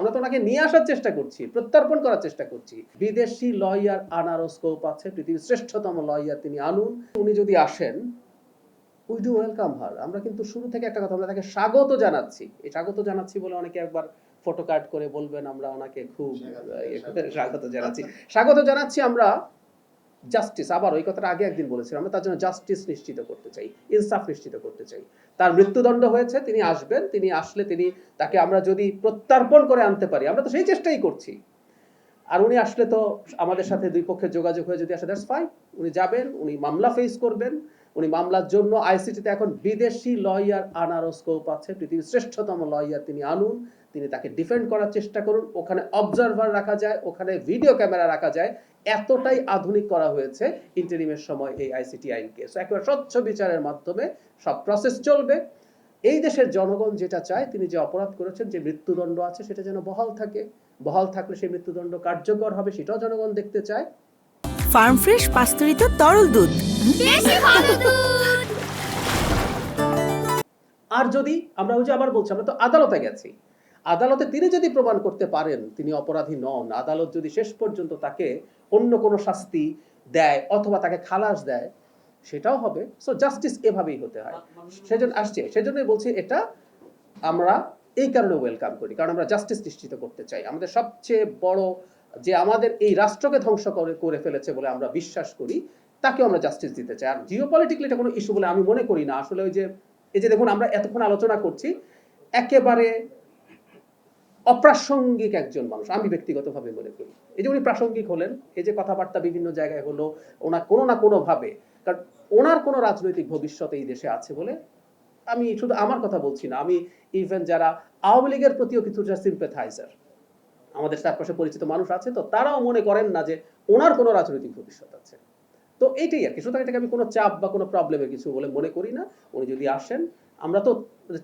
আমরা তো ওনাকে নিয়ে আসার চেষ্টা করছি, প্রত্যর্পণ করার চেষ্টা করছি। বিদেশি লয়ার আনারও স্কোপ আছে, পৃথিবীর শ্রেষ্ঠতম লয়ার তিনি আনুন। উনি যদি আসেন, উই ডু ওয়েলকাম হার। আমরা কিন্তু শুরু থেকে একটা কথা, আমরা তাকে স্বাগত জানাচ্ছি। এই স্বাগত জানাচ্ছি বলে অনেকে একবার ফটো কার্ড করে বলবেন আমরা ওনাকে খুব স্বাগত জানাচ্ছি। স্বাগত জানাচ্ছি আমরা জাস্টিস, আবার ওই কথাটা আগে একদিন বলেছিলাম, আমরা তার জন্য জাস্টিস নিশ্চিত করতে চাই, ইনসাফ নিশ্চিত করতে চাই। তার মৃত্যুদণ্ড হয়েছে, তিনি আসবেন, তিনি আসলে তাকে আমরা যদি প্রত্যর্পণ করে আনতে পারি, আমরা তো সেই চেষ্টাই করছি। আর উনি আসলে তো আমাদের সাথে দুই পক্ষের যোগাযোগ হয়ে যদি আসে, দ্যাটস ফাইন। উনি যাবেন, উনি মামলা ফেস করবেন। উনি মামলার জন্য আইসিটিতে এখন বিদেশি লয়ার আনারও স্কোপ আছে, পৃথিবীর শ্রেষ্ঠতম লয়ার তিনি আনুন। তিনি তাকে ডিফেন্ড করার চেষ্টা করুন। ওখানে অবজারভার রাখা যায়, ওখানে ভিডিও ক্যামেরা রাখা যায়। এতটাই আধুনিক করা হয়েছে ইন্টারিমের সময় এই আইসিটি আইনকে। সো একেবারে স্বচ্ছ বিচারের মাধ্যমে সব প্রসেস চলবে। এই দেশের জনগণ যেটা চায়, তিনি যে অপরাধ করেছেন, যে মৃত্যুদণ্ড আছে, সেটা যেন বহাল থাকে। বহাল থাকলে সেই মৃত্যুদণ্ড কার্যকর হবে, সেটাও জনগণ দেখতে চায়। ফার্ম ফ্রেশ পাস্তুরিত তরল দুধ, বেশি ভালো দুধ। আর যদি আমরা ওই যে আবার বলছি, আমরা তো আদালতে গেছি, আদালতে তিনি যদি প্রমাণ করতে পারেন তিনি অপরাধী নন, আদালত যদি শেষ পর্যন্ত তাকে অন্য কোনো শাস্তি দেয় অথবা তাকে খালাস দেয়, সেটাও হবে। সো জাস্টিস এভাবেই হতে হয়। সেজন্য আসছে, সেজন্যই বলছি এটা আমরা এই কারণে ওয়েলকাম করি, কারণ আমরা জাস্টিস নিশ্চিত করতে চাই। আমাদের সবচেয়ে বড় যে আমাদের এই রাষ্ট্রকে ধ্বংস করে ফেলেছে বলে আমরা বিশ্বাস করি, তাকেও আমরা জাস্টিস দিতে চাই। আর জিওপলিটিক্যালি এটা কোনো ইস্যু বলে আমি মনে করি না। আসলে ওই যে এই যে দেখুন, আমরা এতক্ষণ আলোচনা করছি, একেবারে অপ্রাসঙ্গিক একজন মানুষ আমি ব্যক্তিগতভাবে মনে করি। এই যে উনি প্রাসঙ্গিক হলেন, এই যে কথাবার্তা বিভিন্ন জায়গায় হলো, ওনার কোনো না কোনো ভাবে, কারণ ওনার কোনো রাজনৈতিক ভবিষ্যৎ এই দেশে আছে বলে, আমি শুধু আমার কথা বলছি না, আমি ইভেন যারা আওয়ামী লীগের প্রতিও কিছুটা সিম্প্যাথাইজার, আমাদের চারপাশে পরিচিত মানুষ আছে, তো তারাও মনে করেন না যে ওনার কোনো রাজনৈতিক ভবিষ্যৎ আছে। তো এইটাই আর কি। সুতরাং এটাকে আমি কোনো চাপ বা কোনো প্রবলেমের কিছু বলে মনে করি না। উনি যদি আসেন, আমরা তো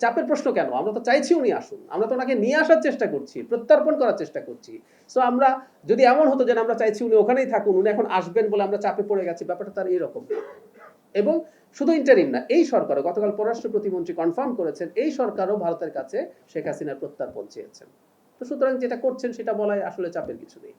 চাপের প্রশ্ন কেন, আমরা তো চাইছি উনি আসুন। আমরা তো ওনাকে নিয়ে আসার চেষ্টা করছি, প্রত্যর্পণ করার চেষ্টা করছি। সো আমরা যদি এমন হতো যে আমরা চাইছি উনি ওখানেই থাকুন, উনি এখন আসবেন বলে আমরা চাপে পড়ে গেছি, ব্যাপারটা তার এইরকম। এবং শুধু ইন্টারিম না, এই সরকারও, গতকাল পররাষ্ট্র প্রতিমন্ত্রী কনফার্ম করেছেন, এই সরকারও ভারতের কাছে শেখ হাসিনার প্রত্যর্পণ চেয়েছেন। তো সুতরাং যেটা করছেন সেটা বলায় আসলে চাপের কিছু নেই।